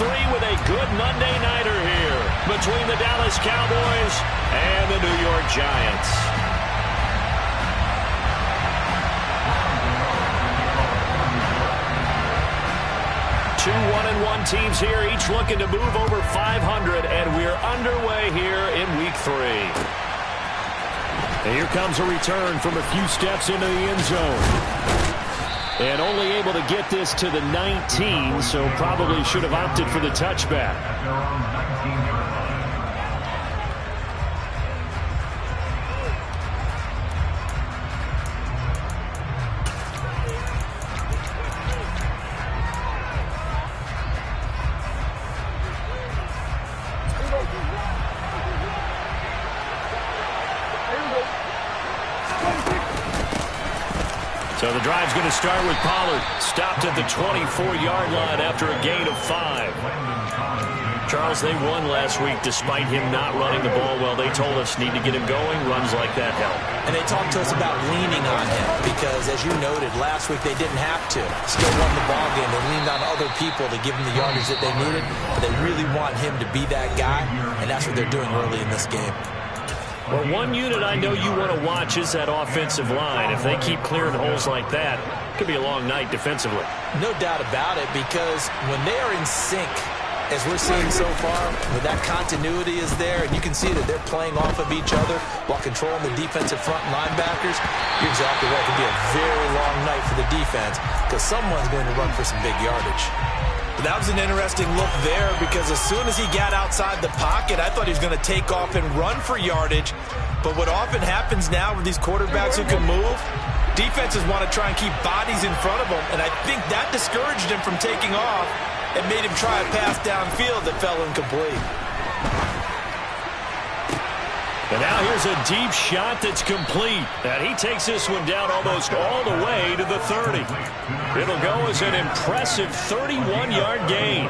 with a good Monday nighter here between the Dallas Cowboys and the New York Giants. Two 1-1 teams here, each looking to move over 500, and we're underway here in Week 3. And here comes a return from a few steps into the end zone. And only able to get this to the 19, so probably should have opted for the touchback. So the drive's going to start with Pollard. Stopped at the 24-yard line after a gain of 5. Charles, they won last week despite him not running the ball well. They told us need to get him going. Runs like that help. And they talked to us about leaning on him because, as you noted, last week they didn't have to. Still won the ball game. They leaned on other people to give them the yardage that they needed. But they really want him to be that guy, and that's what they're doing early in this game. Well, one unit I know you want to watch is that offensive line. If they keep clearing holes like that, it could be a long night defensively. No doubt about it, because when they are in sync, as we're seeing so far, when that continuity is there, and you can see that they're playing off of each other while controlling the defensive front linebackers, you're exactly right. It can be a very long night for the defense because someone's going to run for some big yardage. That was an interesting look there because as soon as he got outside the pocket, I thought he was going to take off and run for yardage. But what often happens now with these quarterbacks who can move, defenses want to try and keep bodies in front of them. And I think that discouraged him from taking off and made him try a pass downfield that fell incomplete. And now here's a deep shot that's complete. And he takes this one down almost all the way to the 30. It'll go as an impressive 31-yard gain.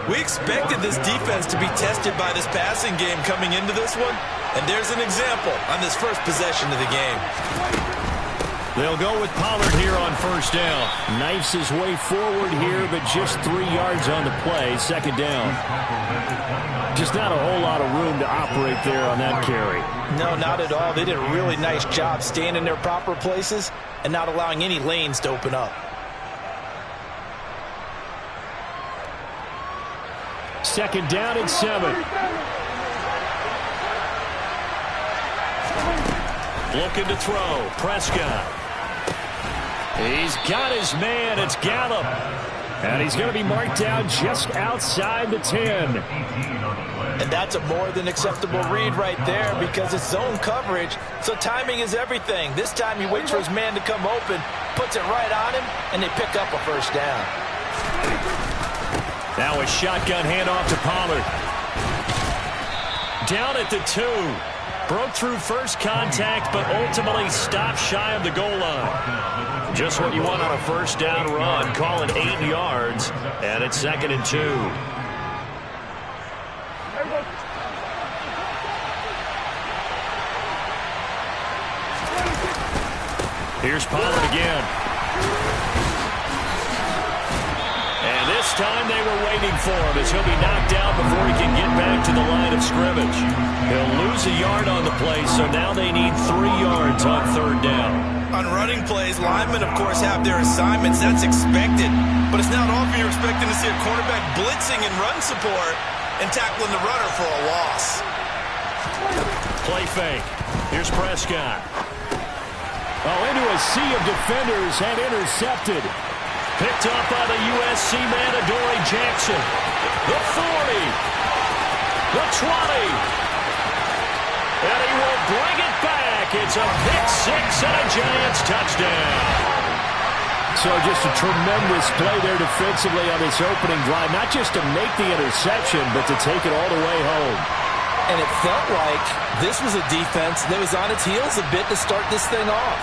We expected this defense to be tested by this passing game coming into this one. And there's an example on this first possession of the game. They'll go with Pollard here on first down. Knifes his way forward here, but just 3 yards on the play. Second down. Just not a whole lot of room to operate there on that carry. No, not at all. They did a really nice job staying in their proper places and not allowing any lanes to open up. Second down and 7. Looking to throw. Prescott. He's got his man. It's Gallup. And he's going to be marked down just outside the 10. And that's a more than acceptable read right there because it's zone coverage, so timing is everything. This time he waits for his man to come open, puts it right on him, and they pick up a first down. Now a shotgun handoff to Pollard. Down at the 2. Broke through first contact, but ultimately stopped shy of the goal line. Just what you want on a first down run. Call it 8 yards, and it's 2nd and 2. Here's Pollard again. And this time they were waiting for him as he'll be knocked out before he can get back to the line of scrimmage. He'll lose a yard on the play, so now they need 3 yards on third down. On running plays, linemen, of course, have their assignments. That's expected. But it's not often you're expecting to see a quarterback blitzing in run support and tackling the runner for a loss. Play fake. Here's Prescott. Oh, into a sea of defenders and intercepted. Picked up by the USC man, Adoree Jackson. The 40. The 20. And he will bring it back. It's a pick-6 and a Giants touchdown. So just a tremendous play there defensively on this opening drive. Not just to make the interception, but to take it all the way home. And it felt like this was a defense that was on its heels a bit to start this thing off.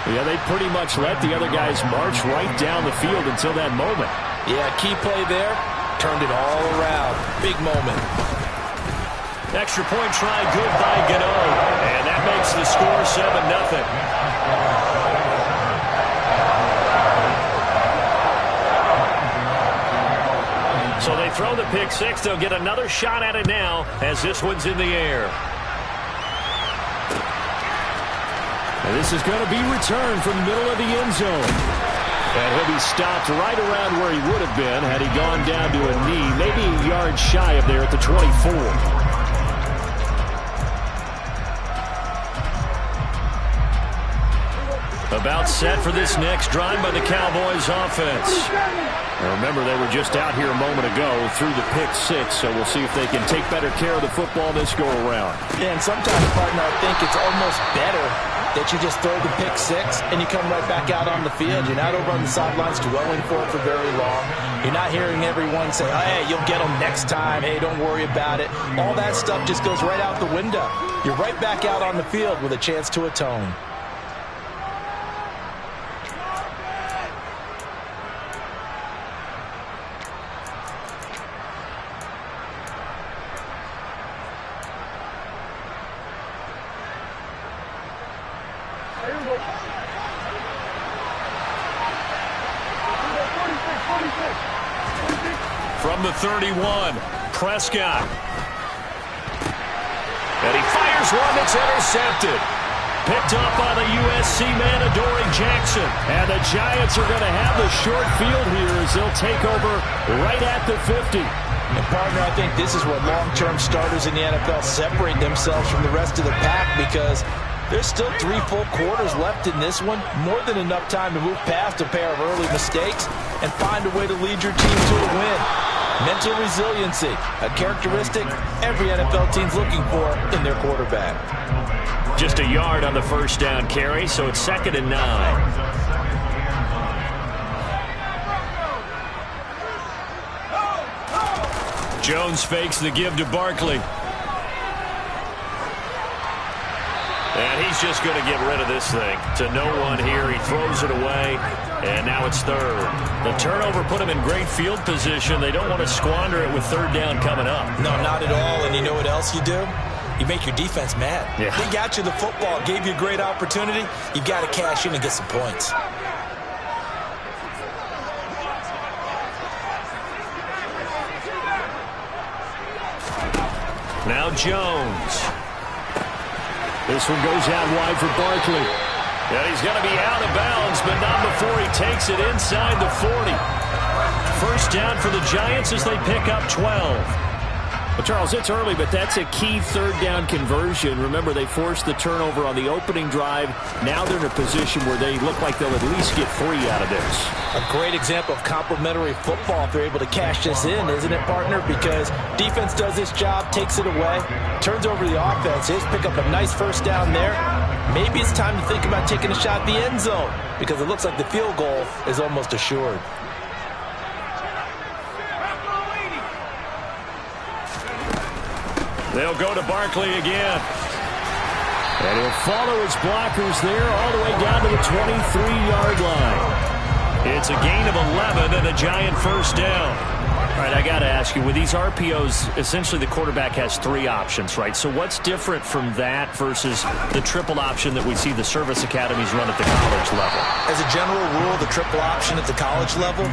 Yeah, they pretty much let the other guys march right down the field until that moment. Yeah, key play there. Turned it all around. Big moment. Extra point try good by Gano. And that makes the score 7-0. So they throw the pick six. They'll get another shot at it now as this one's in the air. And this is going to be returned from the middle of the end zone. And he'll be stopped right around where he would have been had he gone down to a knee, maybe a yard shy of there at the 24. About set for this next drive by the Cowboys offense. Now remember, they were just out here a moment ago through the pick six, so we'll see if they can take better care of the football this go-around. Yeah, and sometimes, partner, I think it's almost better that you just throw the pick six and you come right back out on the field. You're not over on the sidelines dwelling for it for very long. You're not hearing everyone say, oh, hey, you'll get them next time. Hey, don't worry about it. All that stuff just goes right out the window. You're right back out on the field with a chance to atone. From the 31, Prescott. And he fires one that's intercepted. Picked up by the USC man, Adoree Jackson. And the Giants are going to have the short field here as they'll take over right at the 50. And, partner, I think this is what long-term starters in the NFL separate themselves from the rest of the pack, because there's still 3 full quarters left in this one. More than enough time to move past a pair of early mistakes and find a way to lead your team to a win. Mental resiliency, a characteristic every NFL team's looking for in their quarterback. Just a yard on the first down carry, so it's 2nd and 9. Jones fakes the give to Barkley. And he's just going to get rid of this thing. To no one here. He throws it away. And now it's 3rd. The turnover put him in great field position. They don't want to squander it with 3rd down coming up. No, not at all. And you know what else you do? You make your defense mad. Yeah. They got you the football, gave you a great opportunity. You got to cash in and get some points. Now Jones. This one goes out wide for Barkley. And he's going to be out of bounds, but not before he takes it inside the 40. First down for the Giants as they pick up 12. Well, Charles, it's early, but that's a key 3rd down conversion. Remember, they forced the turnover on the opening drive. Now they're in a position where they look like they'll at least get 3 out of this. A great example of complementary football if they're able to cash this in, isn't it, partner? Because defense does this job, takes it away, turns over the offense. They just pick up a nice first down there. Maybe it's time to think about taking a shot at the end zone because it looks like the field goal is almost assured. They'll go to Barkley again. And he'll follow his blockers there all the way down to the 23-yard line. It's a gain of 11 and a Giant first down. All right, I got to ask you, with these RPOs, essentially the quarterback has 3 options, right? So what's different from that versus the triple option that we see the service academies run at the college level? As a general rule, the triple option at the college level,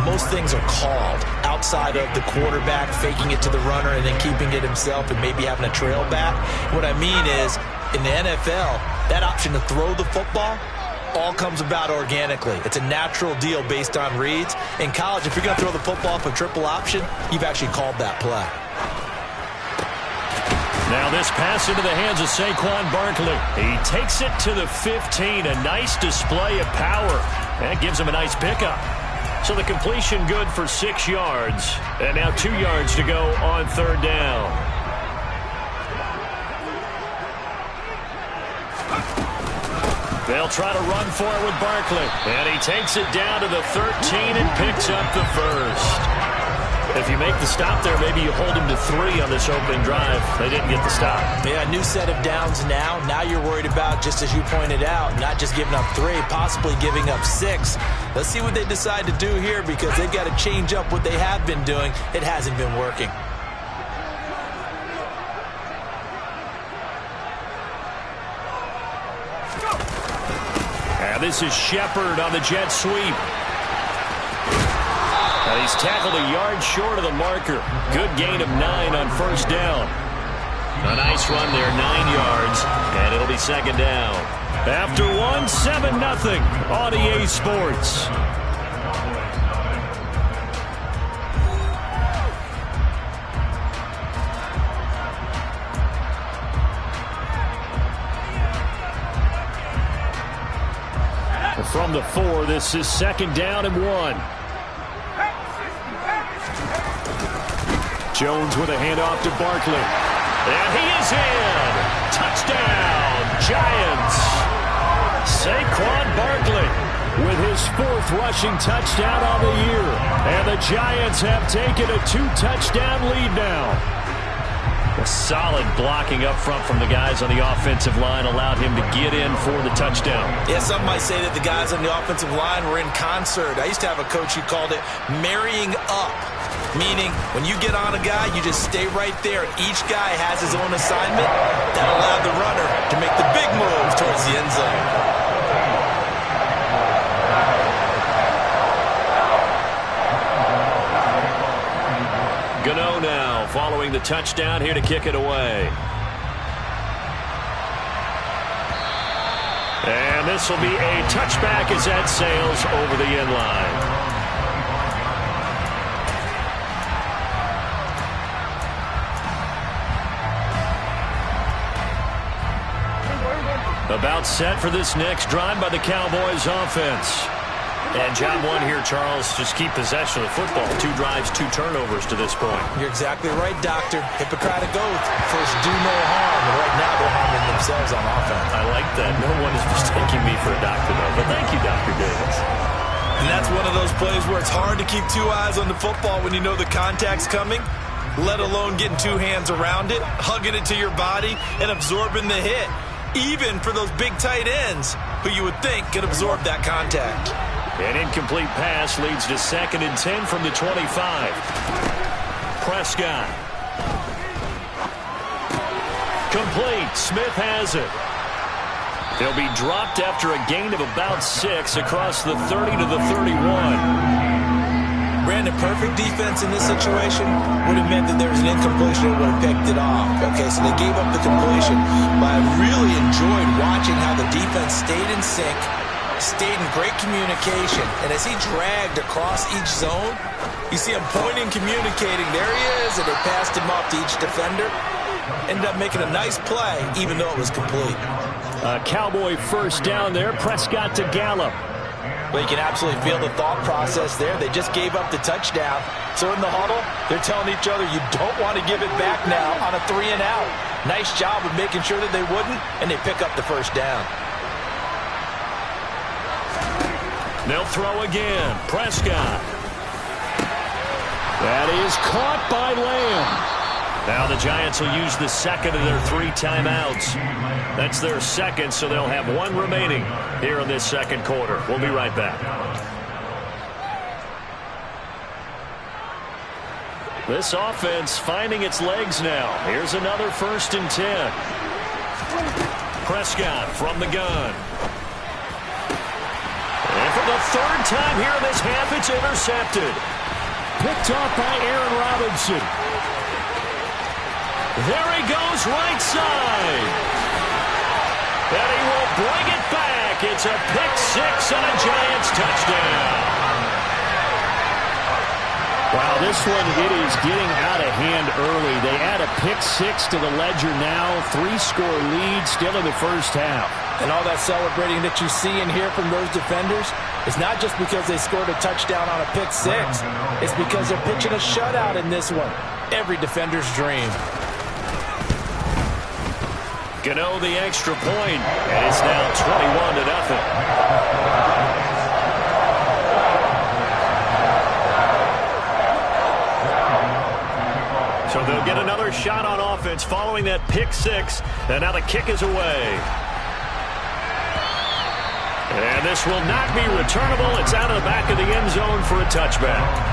most things are called outside of the quarterback faking it to the runner and then keeping it himself and maybe having a trail back. What I mean is, in the NFL, that option to throw the football all comes about organically. It's a natural deal based on reads. In college, if you're going to throw the football up a triple option, you've actually called that play. Now this pass into the hands of Saquon Barkley. He takes it to the 15. A nice display of power. And it gives him a nice pickup. So the completion good for 6 yards. And now 2 yards to go on 3rd down. They'll try to run for it with Barkley. And he takes it down to the 13 and picks up the first. If you make the stop there, maybe you hold him to 3 on this opening drive. They didn't get the stop. Yeah, new set of downs now. Now you're worried about, just as you pointed out, not just giving up 3, possibly giving up 6. Let's see what they decide to do here because they've got to change up what they have been doing. It hasn't been working. And this is Shepard on the jet sweep. He's tackled a yard short of the marker. Good gain of 9 on first down. A nice run there, 9 yards, and it'll be second down. After one, 7-0 on EA Sports. From the 4, this is second down and 1. Jones with a handoff to Barkley. And he is in. Touchdown, Giants. Saquon Barkley with his 4th rushing touchdown on the year. And the Giants have taken a 2-touchdown lead now. A solid blocking up front from the guys on the offensive line allowed him to get in for the touchdown. Yeah, some might say that the guys on the offensive line were in concert. I used to have a coach who called it marrying up, meaning when you get on a guy, you just stay right there. Each guy has his own assignment. That allowed the runner to make the big move towards the end zone. Gano now following the touchdown here to kick it away. And this will be a touchback as that sails over the end line. About set for this next drive by the Cowboys offense. And job 1 here, Charles, just keep possession of the football. 2 drives, 2 turnovers to this point. You're exactly right, Doctor. Hippocratic oath. First, do no harm. And right now, they're harming themselves on offense. I like that. No one is mistaking me for a doctor, though. But thank you, Dr. Davis. And that's one of those plays where it's hard to keep 2 eyes on the football when you know the contact's coming, let alone getting 2 hands around it, hugging it to your body, and absorbing the hit. Even for those big tight ends who you would think could absorb that contact. An incomplete pass leads to 2nd and 10 from the 25. Prescott. Complete. Smith has it. They'll be dropped after a gain of about 6 across the 30 to the 31. Brandon, perfect defense in this situation would have meant that there was an incompletion and would have picked it off. Okay, so they gave up the completion, but I really enjoyed watching how the defense stayed in sync, stayed in great communication, and as he dragged across each zone, you see him pointing, communicating. There he is, and they passed him off to each defender. Ended up making a nice play, even though it was complete. Cowboy first down there. Prescott to Gallup. Well, you can absolutely feel the thought process there. They just gave up the touchdown. So in the huddle, they're telling each other, you don't want to give it back now on a 3 and out. Nice job of making sure that they wouldn't, and they pick up the first down. They'll throw again. Prescott. That is caught by Lamb. Now the Giants will use the 2nd of their 3 timeouts. That's their 2nd, so they'll have 1 remaining here in this 2nd quarter. We'll be right back. This offense finding its legs now. Here's another 1st and 10. Prescott from the gun. And for the 3rd time here in this half, it's intercepted. Picked off by Aaron Robinson. There he goes, right side. And he will bring it back. It's a pick-6 and a Giants touchdown. Wow, this one, it is getting out of hand early. They add a pick-6 to the ledger now. 3-score lead still in the first half. And all that celebrating that you see and hear from those defenders is not just because they scored a touchdown on a pick-6. It's because they're pitching a shutout in this one. Every defender's dream. Gano the extra point, and it's now 21-0. So they'll get another shot on offense following that pick-6, and now the kick is away. And this will not be returnable. It's out of the back of the end zone for a touchback.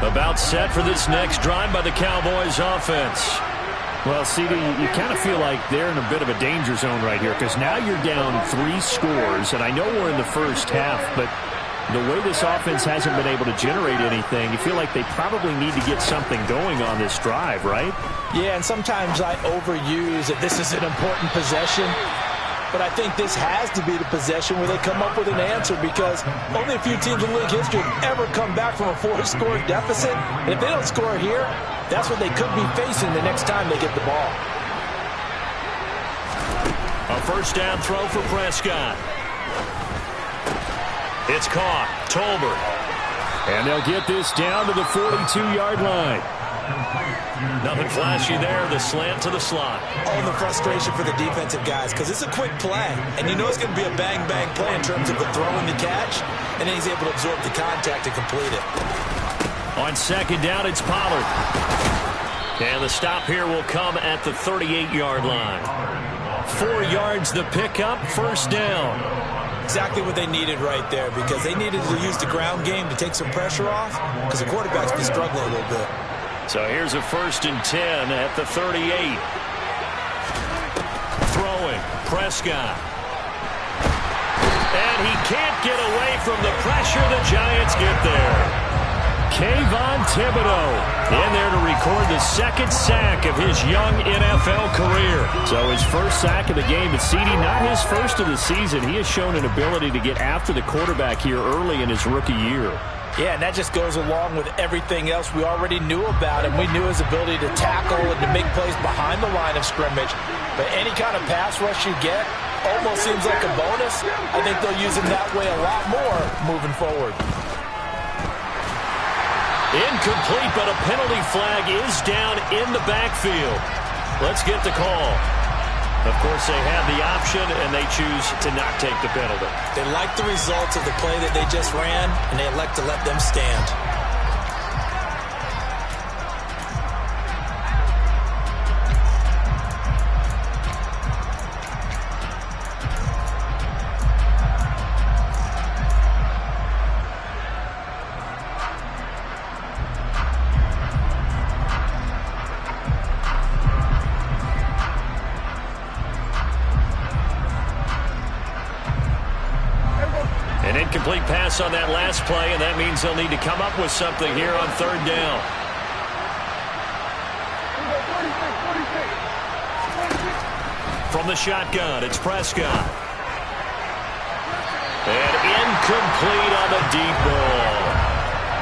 About set for this next drive by the Cowboys offense. Well, CD, you kind of feel like they're in a bit of a danger zone right here because now you're down 3 scores, and I know we're in the first half, but the way this offense hasn't been able to generate anything, you feel like they probably need to get something going on this drive, right? Yeah, and sometimes I overuse that this is an important possession. But I think this has to be the possession where they come up with an answer because only a few teams in league history have ever come back from a 4-score deficit. And if they don't score here, that's what they could be facing the next time they get the ball. A first down throw for Prescott. It's caught. Tolbert. And they'll get this down to the 42-yard line. Nothing flashy there. The slant to the slot. Oh, the frustration for the defensive guys because it's a quick play. And you know it's going to be a bang-bang play in terms of the throw and the catch. And then he's able to absorb the contact and complete it. On second down, it's Pollard. And the stop here will come at the 38-yard line. 4 yards the pickup, first down. Exactly what they needed right there because they needed to use the ground game to take some pressure off because the quarterback's been struggling a little bit. So here's a 1st and 10 at the 38. Throwing, Prescott. And he can't get away from the pressure. The Giants get there. Kayvon Thibodeau in there to record the 2nd sack of his young NFL career. So his first sack of the game, but CD, not his first of the season. He has shown an ability to get after the quarterback here early in his rookie year. Yeah, and that just goes along with everything else we already knew about him. We knew his ability to tackle and to make plays behind the line of scrimmage. But any kind of pass rush you get almost seems like a bonus. I think they'll use him that way a lot more moving forward. Incomplete, but a penalty flag is down in the backfield. Let's get the call. Of course, they have the option, and they choose to not take the penalty. They like the results of the play that they just ran, and they elect to let them stand. Incomplete pass on that last play, and that means they'll need to come up with something here on 3rd down. From the shotgun, it's Prescott. And incomplete on the deep ball.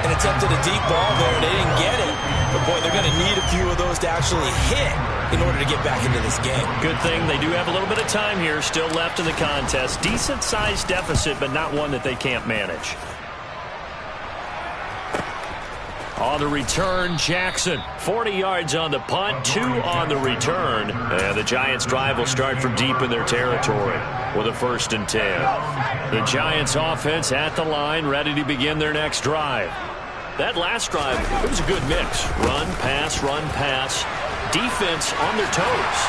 An attempt at a deep ball there, and they didn't get it. But, boy, they're going to need a few of those to actually hit in order to get back into this game. Good thing they do have a little bit of time here still left in the contest. Decent-sized deficit, but not one that they can't manage. On the return, Jackson. 40 yards on the punt, 2 on the return. And the Giants' drive will start from deep in their territory with a 1st and 10. The Giants' offense at the line, ready to begin their next drive. That last drive, it was a good mix. Run, pass, defense on their toes.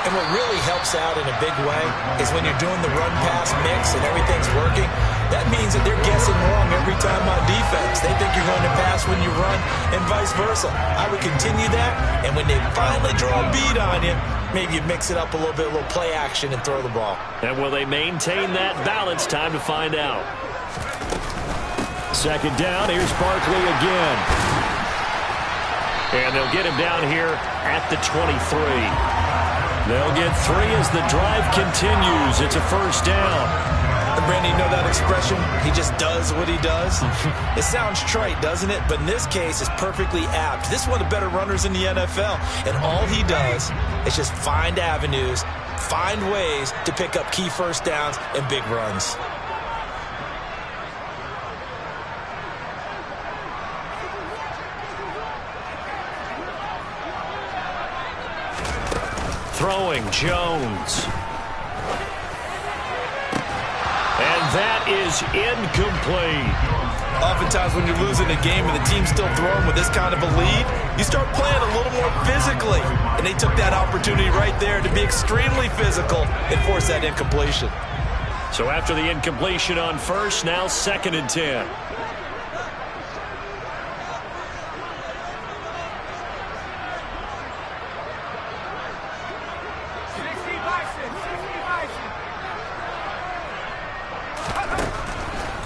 And what really helps out in a big way is when you're doing the run-pass mix and everything's working, that means that they're guessing wrong every time on defense. They think you're going to pass when you run and vice versa. I would continue that, and when they finally draw a bead on you, maybe you mix it up a little bit, a little play action, and throw the ball. And will they maintain that balance? Time to find out. 2nd down, here's Barkley again. And they'll get him down here at the 23. They'll get 3 as the drive continues. It's a 1st down. And Brandon, you know that expression? He just does what he does. It sounds trite, doesn't it? But in this case, it's perfectly apt. This is one of the better runners in the NFL. And all he does is just find avenues, find ways to pick up key 1st downs and big runs. Throwing, Jones. And that is incomplete. Oftentimes when you're losing a game and the team's still throwing with this kind of a lead, you start playing a little more physically. And they took that opportunity right there to be extremely physical and force that incompletion. So after the incompletion on 1st, now 2nd and 10.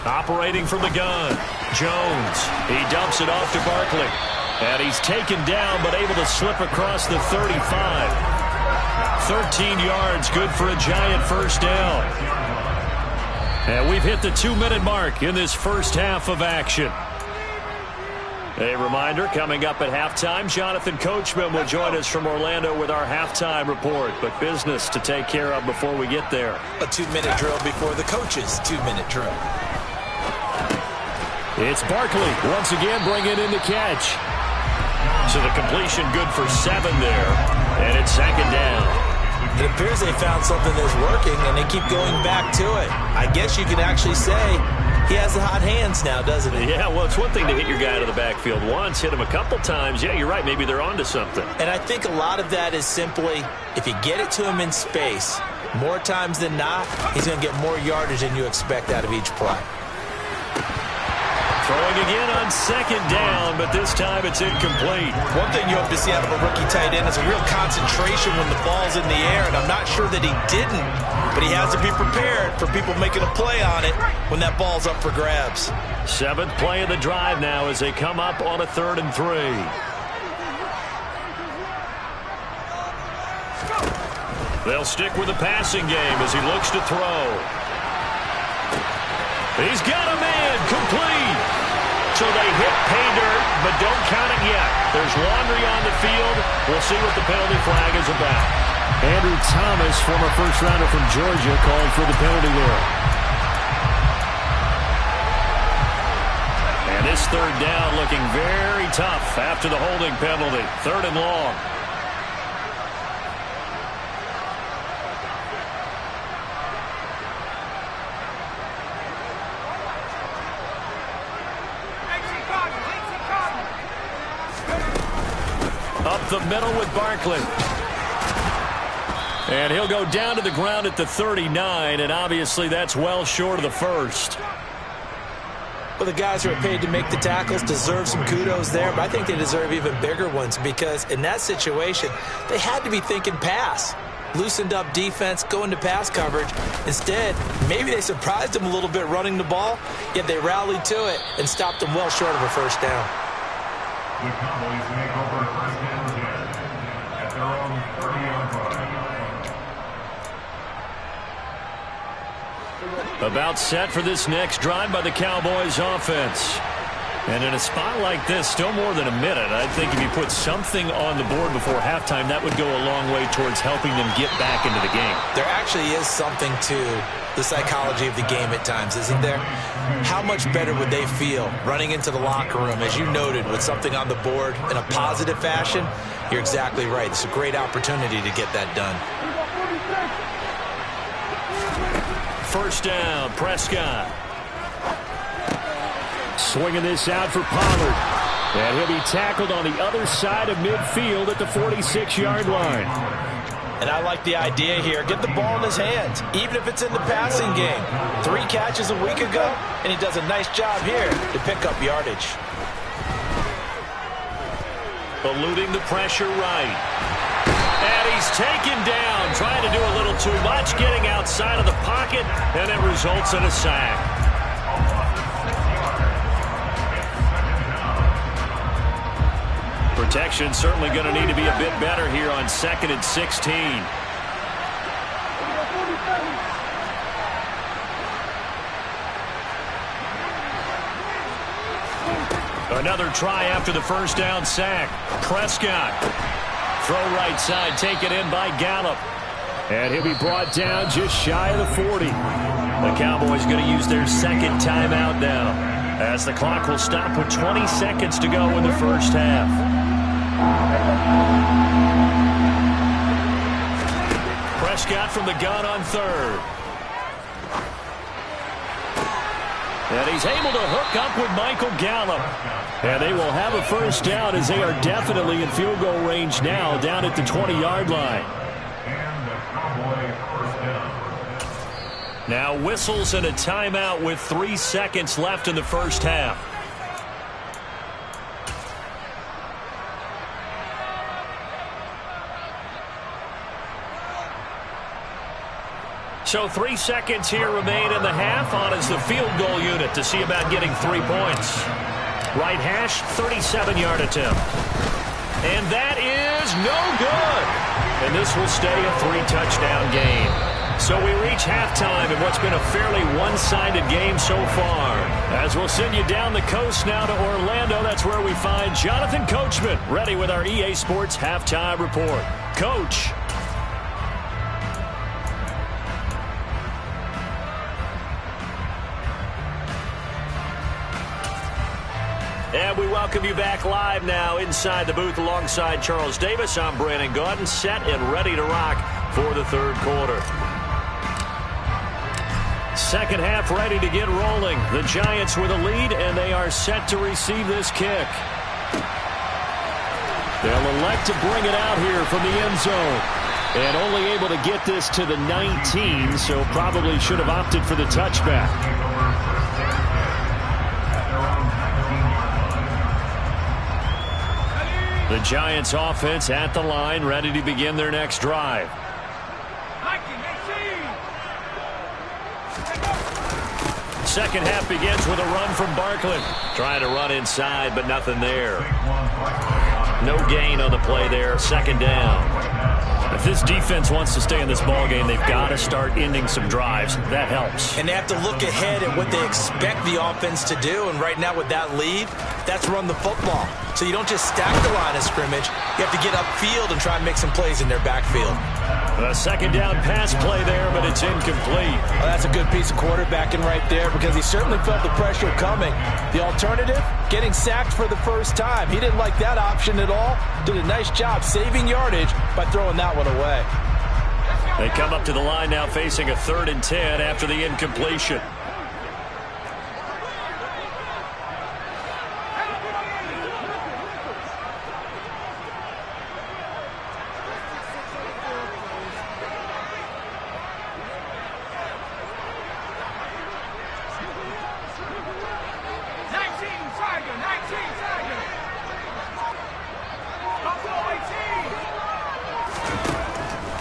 Operating from the gun, Jones. He dumps it off to Barkley. And he's taken down, but able to slip across the 35. 13 yards, good for a giant first down. And we've hit the 2-minute mark in this first half of action. A reminder, coming up at halftime, Jonathan Coachman will join us from Orlando with our halftime report. But business to take care of before we get there. A 2-minute drill before the coach's 2-minute drill. It's Barkley once again bringing in the catch. So the completion good for 7 there. And it's second down. It appears they found something that's working, and they keep going back to it. I guess you can actually say he has the hot hands now, doesn't he? Yeah, well, it's one thing to hit your guy to the backfield once, hit him a couple times. Yeah, you're right. Maybe they're onto something. And I think a lot of that is simply if you get it to him in space, more times than not, he's going to get more yardage than you expect out of each play. Throwing again on second down, but this time it's incomplete. One thing you hope to see out of a rookie tight end is a real concentration when the ball's in the air, and I'm not sure that he didn't, but he has to be prepared for people making a play on it when that ball's up for grabs. 7th play of the drive now as they come up on a 3rd and 3. They'll stick with the passing game as he looks to throw. He's got a man, complete. So they hit pay dirt, but don't count it yet. There's laundry on the field. We'll see what the penalty flag is about. Andrew Thomas, former first-rounder from Georgia, called for the penalty there. And this 3rd down looking very tough after the holding penalty. 3rd and long. Up the middle with Barkley. And he'll go down to the ground at the 39, and obviously that's well short of the first. Well, the guys who are paid to make the tackles deserve some kudos there, but I think they deserve even bigger ones because in that situation, they had to be thinking pass. Loosened up defense, going to pass coverage. Instead, maybe they surprised them a little bit running the ball, yet they rallied to it and stopped them well short of a first down. The Cowboys make over first and 10 at their own 30-yard line. About set for this next drive by the Cowboys offense. And in a spot like this, still more than a minute, I think if you put something on the board before halftime, that would go a long way towards helping them get back into the game. There actually is something to the psychology of the game at times, isn't there? How much better would they feel running into the locker room, as you noted, with something on the board in a positive fashion? You're exactly right. It's a great opportunity to get that done. First down, Prescott. Swinging this out for Pollard. And he'll be tackled on the other side of midfield at the 46-yard line. And I like the idea here. Get the ball in his hands, even if it's in the passing game. 3 catches a week ago, and he does a nice job here to pick up yardage. Eluding the pressure right. And he's taken down, trying to do a little too much, getting outside of the pocket, and it results in a sack. Protection certainly going to need to be a bit better here on 2nd and 16. Another try after the first down sack. Prescott. Throw right side, taken in by Gallup. And he'll be brought down just shy of the 40. The Cowboys going to use their 2nd timeout now, as the clock will stop with 20 seconds to go in the first half. Prescott from the gun on 3rd. And he's able to hook up with Michael Gallup. And they will have a first down as they are definitely in field goal range now, down at the 20-yard line. And the Cowboy first down. Now whistles and a timeout with 3 seconds left in the first half. So 3 seconds here remain in the half. On is the field goal unit to see about getting 3 points. Right hash, 37-yard attempt. And that is no good. And this will stay a 3-touchdown game. So we reach halftime in what's been a fairly one-sided game so far. As we'll send you down the coast now to Orlando, that's where we find Jonathan Coachman, ready with our EA Sports Halftime Report. Coach. And we welcome you back live now inside the booth alongside Charles Davis. I'm Brandon Gaudin, set and ready to rock for the third quarter. Second half ready to get rolling. The Giants with a lead, and they are set to receive this kick. They'll elect to bring it out here from the end zone. And only able to get this to the 19, so probably should have opted for the touchback. The Giants offense at the line, ready to begin their next drive. Second half begins with a run from Barkley. Trying to run inside, but nothing there. No gain on the play there. Second down. If this defense wants to stay in this ballgame, they've got to start ending some drives. That helps. And they have to look ahead at what they expect the offense to do. And right now with that lead, that's run the football. So you don't just stack the line of scrimmage. You have to get upfield and try and make some plays in their backfield. A second down pass play there, but it's incomplete. Well, that's a good piece of quarterbacking right there because he certainly felt the pressure coming. The alternative, getting sacked for the first time. He didn't like that option at all. Did a nice job saving yardage by throwing that one away. They come up to the line now facing a 3rd and 10 after the incompletion.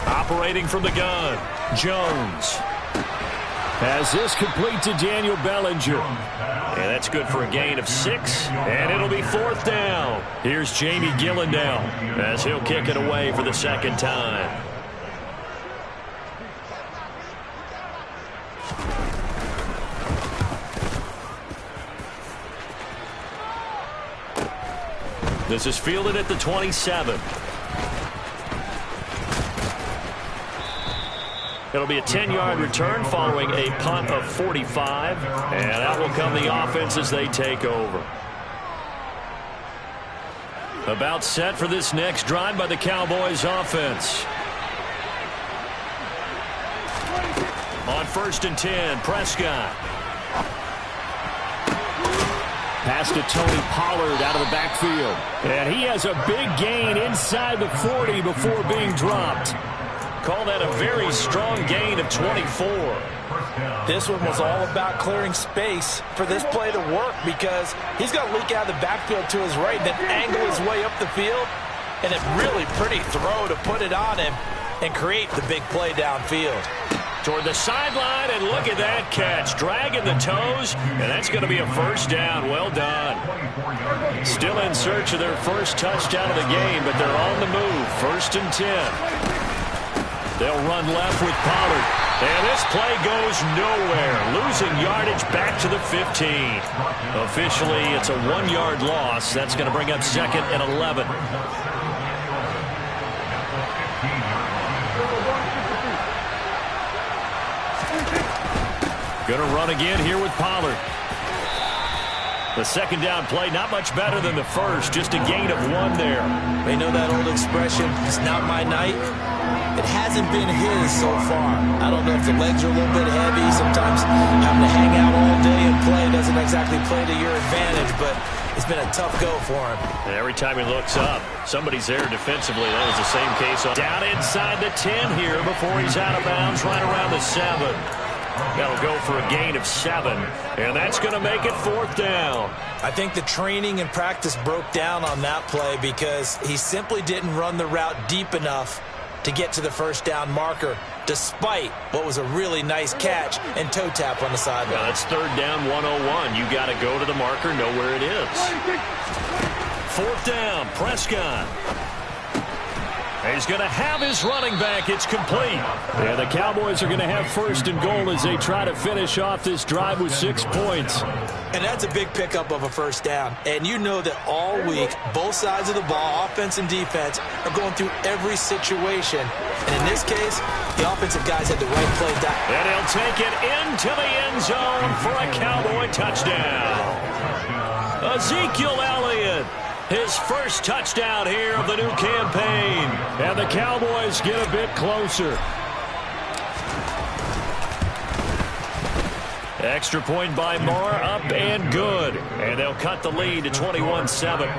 Operating from the gun, Jones has this complete to Daniel Bellinger. And that's good for a gain of 6, and it'll be 4th down. Here's Jamie Gillandale as he'll kick it away for the second time. This is fielded at the 27. It'll be a 10-yard return following a punt of 45. And out will come the offense as they take over. About set for this next drive by the Cowboys offense. On 1st and 10, Prescott. Pass to Tony Pollard out of the backfield. And he has a big gain inside the 40 before being dropped. Call that a very strong gain of 24. This one was all about clearing space for this play to work because he's going to leak out of the backfield to his right and then angle his way up the field. And a really pretty throw to put it on him and create the big play downfield. Toward the sideline, and look at that catch. Dragging the toes, and that's going to be a 1st down. Well done. Still in search of their first touchdown of the game, but they're on the move. 1st and 10. They'll run left with Pollard. And this play goes nowhere. Losing yardage back to the 15. Officially, it's a 1-yard loss. That's going to bring up 2nd and 11. Going to run again here with Pollard. The second down play, not much better than the first. Just a gain of 1 there. They know that old expression, it's not my night. It hasn't been his so far. I don't know if the legs are a little bit heavy. Sometimes having to hang out all day and play doesn't exactly play to your advantage, but it's been a tough go for him. And every time he looks up, somebody's there defensively. That was the same case. Down inside the 10 here before he's out of bounds, right around the 7. That'll go for a gain of 7, and that's going to make it 4th down. I think the training and practice broke down on that play because he simply didn't run the route deep enough to get to the first down marker, despite what was a really nice catch and toe tap on the sideline. Well, that's third down 101. You got to go to the marker, know where it is. Fourth down, Prescott. He's going to have his running back. It's complete. Yeah, the Cowboys are going to have first and goal as they try to finish off this drive with 6 points. And that's a big pickup of a first down. And you know that all week, both sides of the ball, offense and defense, are going through every situation. And in this case, the offensive guys had the right play down. And he'll take it into the end zone for a Cowboy touchdown. Ezekiel Elliott. His first touchdown here of the new campaign. And the Cowboys get a bit closer. Extra point by Moore, up and good. And they'll cut the lead to 21-7.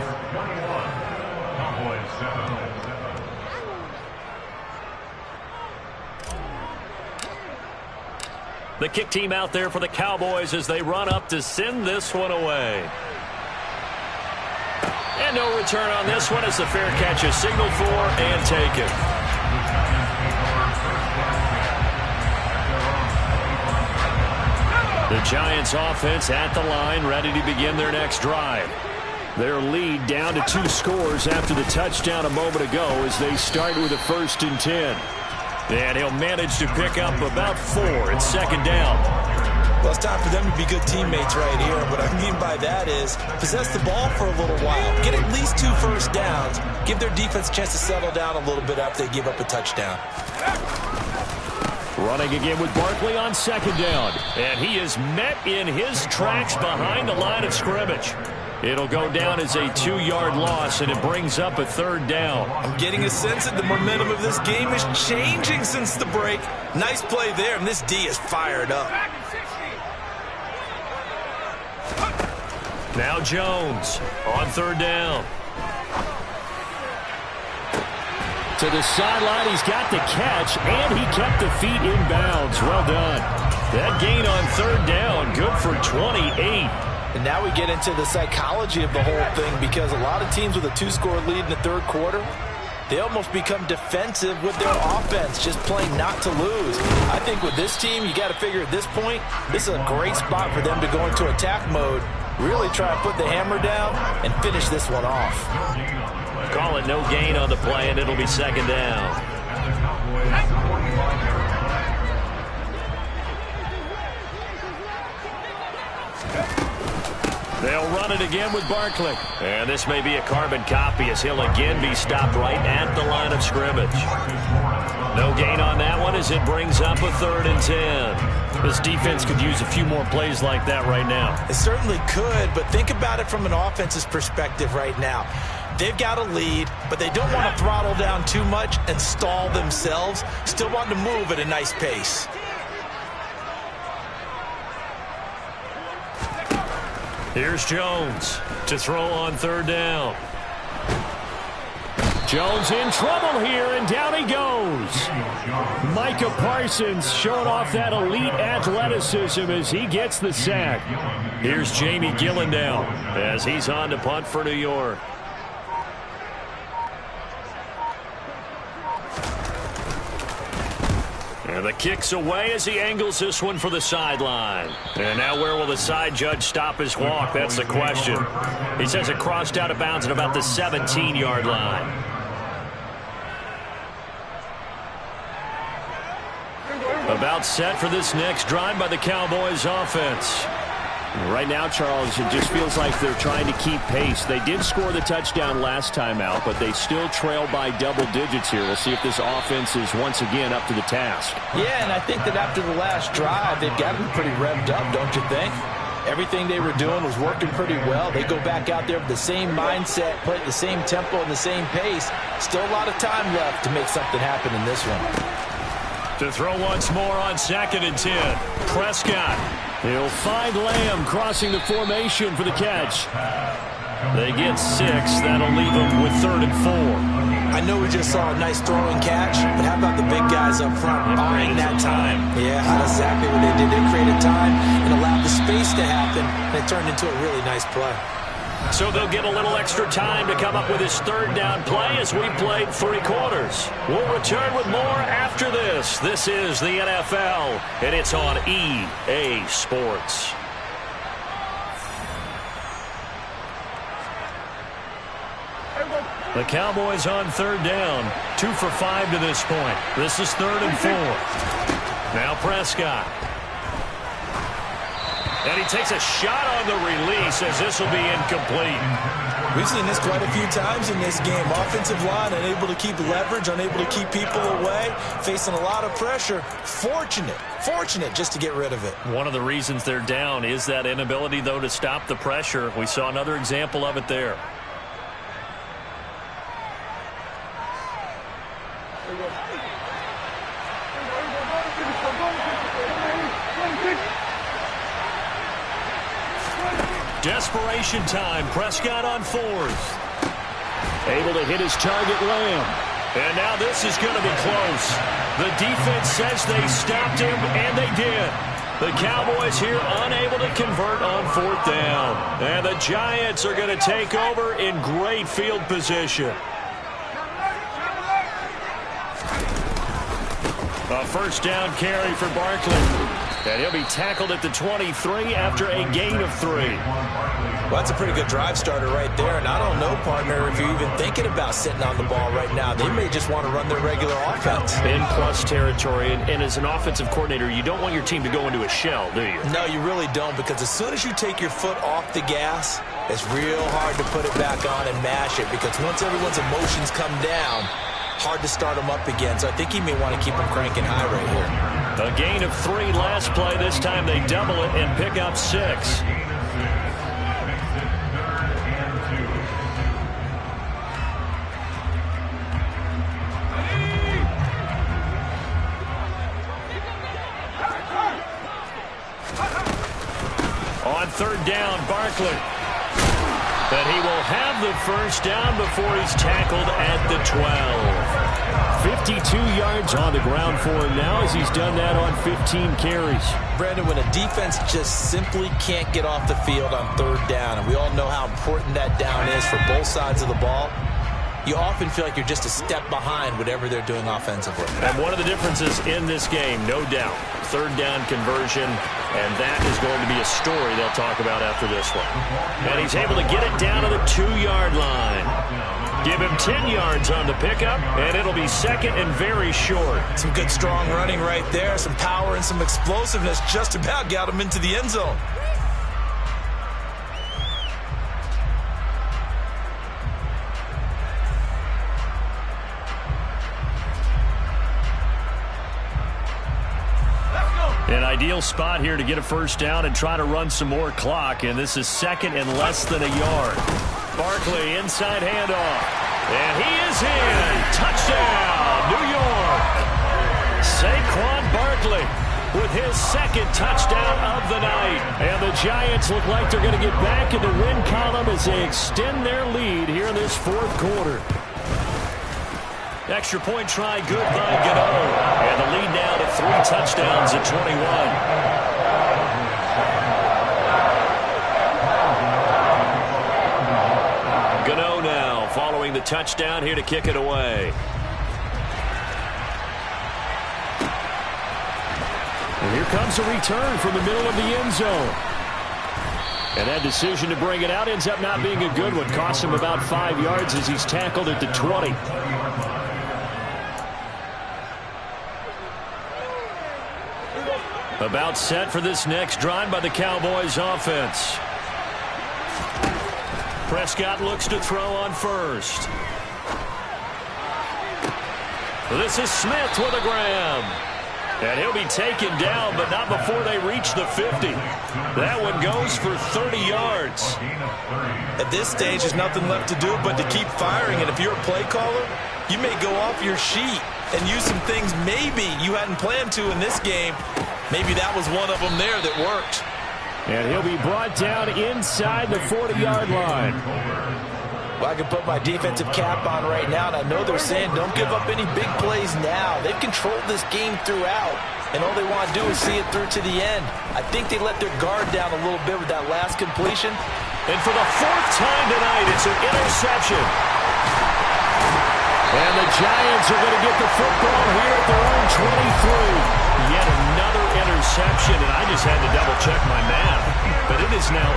The kick team out there for the Cowboys as they run up to send this one away. And no return on this one as the fair catch is signaled for and taken. The Giants offense at the line, ready to begin their next drive. Their lead down to 2 scores after the touchdown a moment ago as they start with a 1st and 10. And he'll manage to pick up about 4. It's second down. Well, it's time for them to be good teammates right here. What I mean by that is possess the ball for a little while. Get at least 2 first downs. Give their defense a chance to settle down a little bit after they give up a touchdown. Running again with Barkley on second down. And he is met in his tracks behind the line of scrimmage. It'll go down as a 2-yard loss, and it brings up a 3rd down. I'm getting a sense that the momentum of this game is changing since the break. Nice play there, and this D is fired up. Now Jones on 3rd down. To the sideline, he's got the catch, and he kept the feet in bounds. Well done. That gain on 3rd down, good for 28. And now we get into the psychology of the whole thing, because a lot of teams with a 2-score lead in the 3rd quarter, they almost become defensive with their offense, just playing not to lose. I think with this team, you got to figure at this point, this is a great spot for them to go into attack mode, really try to put the hammer down and finish this one off. Call it no gain on the play, and it'll be second down. They'll run it again with Barkley. And this may be a carbon copy as he'll again be stopped right at the line of scrimmage. No gain on that one as it brings up a 3rd and 10. This defense could use a few more plays like that right now. It certainly could, but think about it from an offense's perspective right now. They've got a lead, but they don't want to throttle down too much and stall themselves. Still want to move at a nice pace. Here's Jones to throw on 3rd down. Jones in trouble here, and down he goes. Micah Parsons showing off that elite athleticism as he gets the sack. Here's Jamie Gillen down as he's on to punt for New York. And the kick's away as he angles this one for the sideline. And now where will the side judge stop his walk? That's the question. He says it crossed out of bounds at about the 17-yard line. About set for this next drive by the Cowboys offense. Right now, Charles, it just feels like they're trying to keep pace. They did score the touchdown last time out, but they still trail by double digits here. We'll see if this offense is once again up to the task. Yeah, and I think that after the last drive, they've got to be pretty revved up, don't you think? Everything they were doing was working pretty well. They go back out there with the same mindset, play at the same tempo and the same pace. Still a lot of time left to make something happen in this one. To throw once more on 2nd and 10. Prescott. He'll find Lamb crossing the formation for the catch. They get 6. That'll leave them with 3rd and 4. I know we just saw a nice throwing catch, but how about the big guys up front buying that time? Yeah, that's exactly what they did. They created time and allowed the space to happen, and it turned into a really nice play. So they'll get a little extra time to come up with his third down play as we played 3 quarters. We'll return with more after this. This is the NFL, and it's on EA Sports. The Cowboys on third down. 2 for 5 to this point. This is 3rd and 4. Now Prescott. And he takes a shot on the release as this will be incomplete. We've seen this quite a few times in this game. Offensive line unable to keep leverage, unable to keep people away, facing a lot of pressure. Fortunate just to get rid of it. One of the reasons they're down is that inability, though, to stop the pressure. We saw another example of it there. Desperation time. Prescott on 4th. Able to hit his target, Lamb. And now this is going to be close. The defense says they stopped him, and they did. The Cowboys here unable to convert on 4th down. And the Giants are going to take over in great field position. A first down carry for Barkley. And he'll be tackled at the 23 after a gain of 3. Well, that's a pretty good drive starter right there. And I don't know, partner, if you're even thinking about sitting on the ball right now. They may just want to run their regular offense. In plus territory. And as an offensive coordinator, you don't want your team to go into a shell, do you? No, you really don't, because as soon as you take your foot off the gas, it's real hard to put it back on and mash it, because once everyone's emotions come down, hard to start them up again. So I think he may want to keep them cranking high right here. A gain of 3 last play. This time they double it and pick up 6. On 3rd down, Barkley. But he will have the first down before he's tackled at the 12. 52 yards on the ground for him now as he's done that on 15 carries. Brandon, when a defense just simply can't get off the field on 3rd down, and we all know how important that down is for both sides of the ball, you often feel like you're just a step behind whatever they're doing offensively. And one of the differences in this game, no doubt, 3rd down conversion, and that is going to be a story they'll talk about after this one. And he's able to get it down to the 2-yard line. Give him 10 yards on the pickup, and it'll be 2nd and very short. Some good, strong running right there. Some power and some explosiveness just about got him into the end zone. An ideal spot here to get a first down and try to run some more clock, and this is 2nd and less than a yard. Barkley, inside handoff, and he is in. Touchdown, New York. Saquon Barkley with his 2nd touchdown of the night. And the Giants look like they're going to get back in the win column as they extend their lead here in this 4th quarter. Extra point try good by Gano. And the lead now to 3 touchdowns at 21. Gano now following the touchdown here to kick it away. And here comes a return from the middle of the end zone. And that decision to bring it out ends up not being a good one. Costs him about 5 yards as he's tackled at the 20. About set for this next drive by the Cowboys offense. Prescott looks to throw on 1st. This is Smith with a grab. And he'll be taken down, but not before they reach the 50. That one goes for 30 yards. At this stage, there's nothing left to do but to keep firing. And if you're a play caller, you may go off your sheet and use some things maybe you hadn't planned to in this game. Maybe that was one of them there that worked. And he'll be brought down inside the 40-yard line. Well, I can put my defensive cap on right now, and I know they're saying don't give up any big plays now. They've controlled this game throughout, and all they want to do is see it through to the end. I think they let their guard down a little bit with that last completion. And for the fourth time tonight, it's an interception. And the Giants are going to get the football here at their own 23. Yet another interception, and I just had to double-check my math. But it is now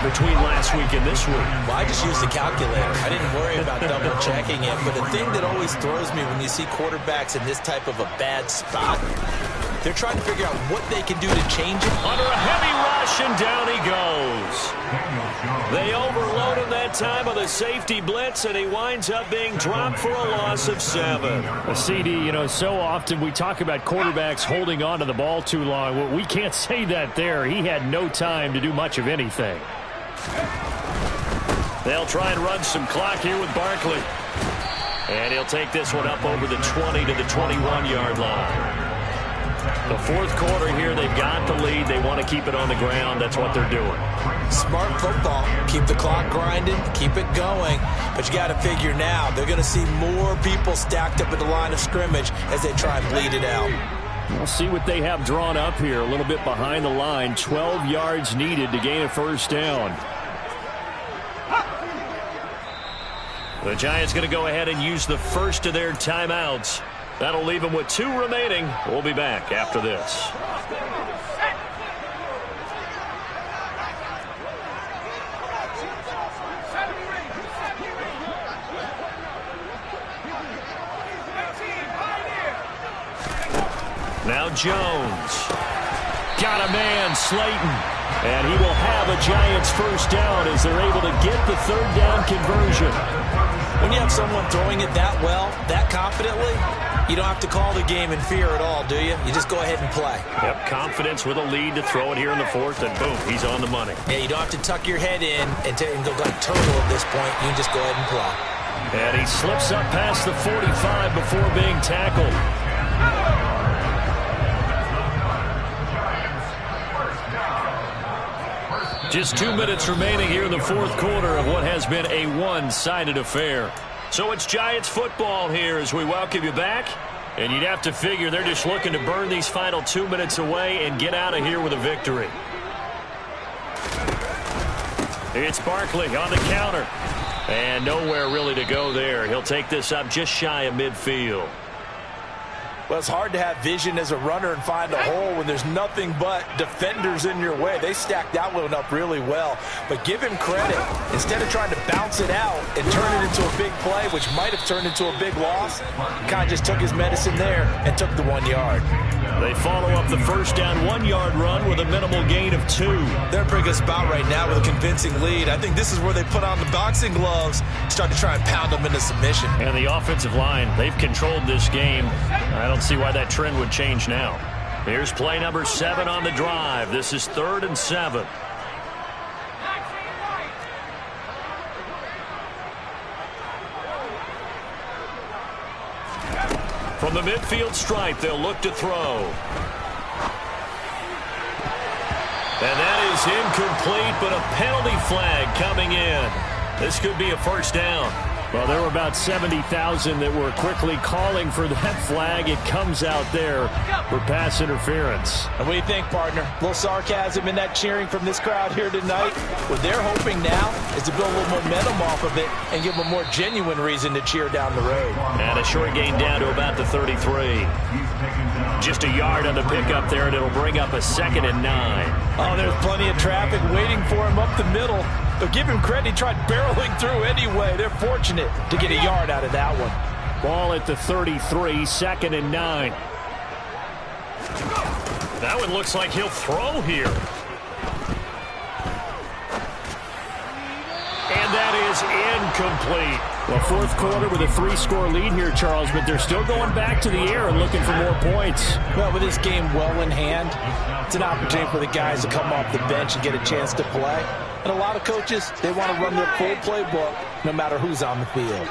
8 between last week and this week. Well, I just used the calculator. I didn't worry about double-checking it. But the thing that always throws me when you see quarterbacks in this type of a bad spot, they're trying to figure out what they can do to change it. Under a heavy rush, and down he goes. They overload him that time with a safety blitz, and he winds up being dropped for a loss of 7. A CD, you know, so often we talk about quarterbacks holding on to the ball too long. Well, we can't say that there. He had no time to do much of anything. They'll try and run some clock here with Barkley. And he'll take this one up over the 20 to the 21-yard line. The fourth quarter here, they've got the lead. They want to keep it on the ground. That's what they're doing. Smart football. Keep the clock grinding. Keep it going. But you got to figure now, they're going to see more people stacked up at the line of scrimmage as they try and bleed it out. We'll see what they have drawn up here. A little bit behind the line. 12 yards needed to gain a first down. The Giants going to go ahead and use the first of their timeouts. That'll leave them with 2 remaining. We'll be back after this. Now Jones. Got a man, Slayton. And he will have a Giants first down as they're able to get the third down conversion. When you have someone throwing it that well, that confidently, you don't have to call the game in fear at all, do you? You just go ahead and play. Yep, confidence with a lead to throw it here in the fourth, and boom, he's on the money. Yeah, you don't have to tuck your head in and go like turtle at this point. You can just go ahead and play. And he slips up past the 45 before being tackled. Just 2 minutes remaining here in the fourth quarter of what has been a one-sided affair. So it's Giants football here as we welcome you back. And you'd have to figure they're just looking to burn these final 2 minutes away and get out of here with a victory. It's Barkley on the counter. And nowhere really to go there. He'll take this up just shy of midfield. Well, it's hard to have vision as a runner and find a hole when there's nothing but defenders in your way. They stacked that one up really well. But give him credit. Instead of trying to bounce it out and turn it into a big play, which might have turned into a big loss, he kind of just took his medicine there and took the 1 yard. They follow up the first down 1-yard run with a minimal gain of 2. They're in a pretty good spot right now with a convincing lead. I think this is where they put on the boxing gloves, start to try and pound them into submission. And the offensive line, they've controlled this game. I don't see why that trend would change now. Here's play number 7 on the drive. This is 3rd and 7. From the midfield stripe, they'll look to throw. And that is incomplete, but a penalty flag coming in. This could be a first down. Well, there were about 70,000 that were quickly calling for that flag. It comes out there for pass interference. And what do you think, partner? A little sarcasm in that cheering from this crowd here tonight. What they're hoping now is to build a little momentum off of it and give them a more genuine reason to cheer down the road. And a short gain down to about the 33. Just a yard on the pickup there, and it'll bring up a 2nd and 9. Oh, there's plenty of traffic waiting for him up the middle. But give him credit, he tried barreling through anyway. They're fortunate to get a yard out of that one. Ball at the 33, 2nd and 9. That one looks like he'll throw here. And that is incomplete. Well, fourth quarter with a 3-score lead here, Charles, but they're still going back to the air and looking for more points. Well, with this game well in hand, it's an opportunity for the guys to come off the bench and get a chance to play. And a lot of coaches, they want to run their full playbook no matter who's on the field.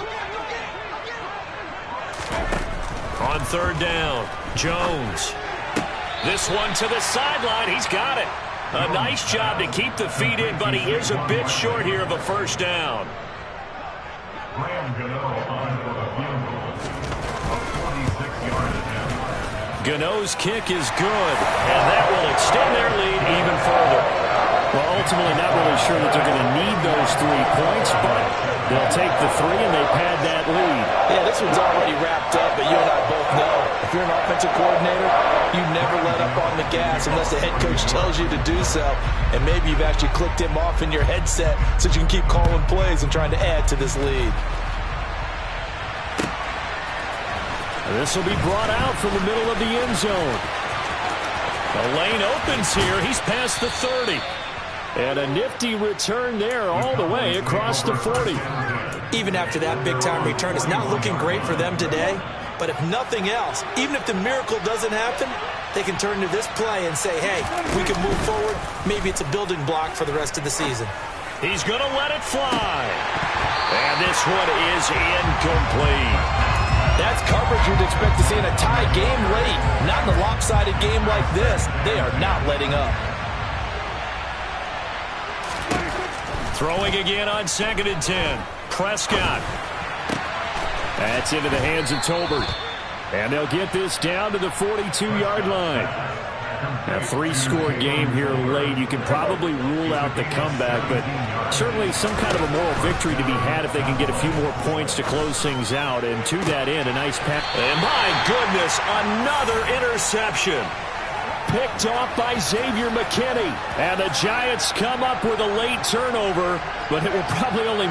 On 3rd down, Jones. This one to the sideline. He's got it. A nice job to keep the feet in, but he is a bit short here of a first down. Gano's kick is good, and that will extend their lead even further. Well, ultimately not really sure that they're going to need those 3 points, but they'll take the 3 and they pad that lead. Yeah, this one's already wrapped up, but you and I both know if you're an offensive coordinator, you never let up on the gas unless the head coach tells you to do so. And maybe you've actually clicked him off in your headset so you can keep calling plays and trying to add to this lead. This will be brought out from the middle of the end zone. The lane opens here. He's past the 30. And a nifty return there all the way across the 40. Even after that big-time return, it's not looking great for them today. But if nothing else, even if the miracle doesn't happen, they can turn to this play and say, hey, we can move forward. Maybe it's a building block for the rest of the season. He's going to let it fly. And this one is incomplete. That's coverage you'd expect to see in a tie game late. Not in a lopsided game like this. They are not letting up. Throwing again on 2nd and 10. Prescott. That's into the hands of Tolbert. And they'll get this down to the 42-yard line. A 3-score game here late. You can probably rule out the comeback, but certainly some kind of a moral victory to be had if they can get a few more points to close things out. And to that end, a nice pass. And my goodness, another interception. Picked off by Xavier McKinney. And the Giants come up with a late turnover, but it will probably only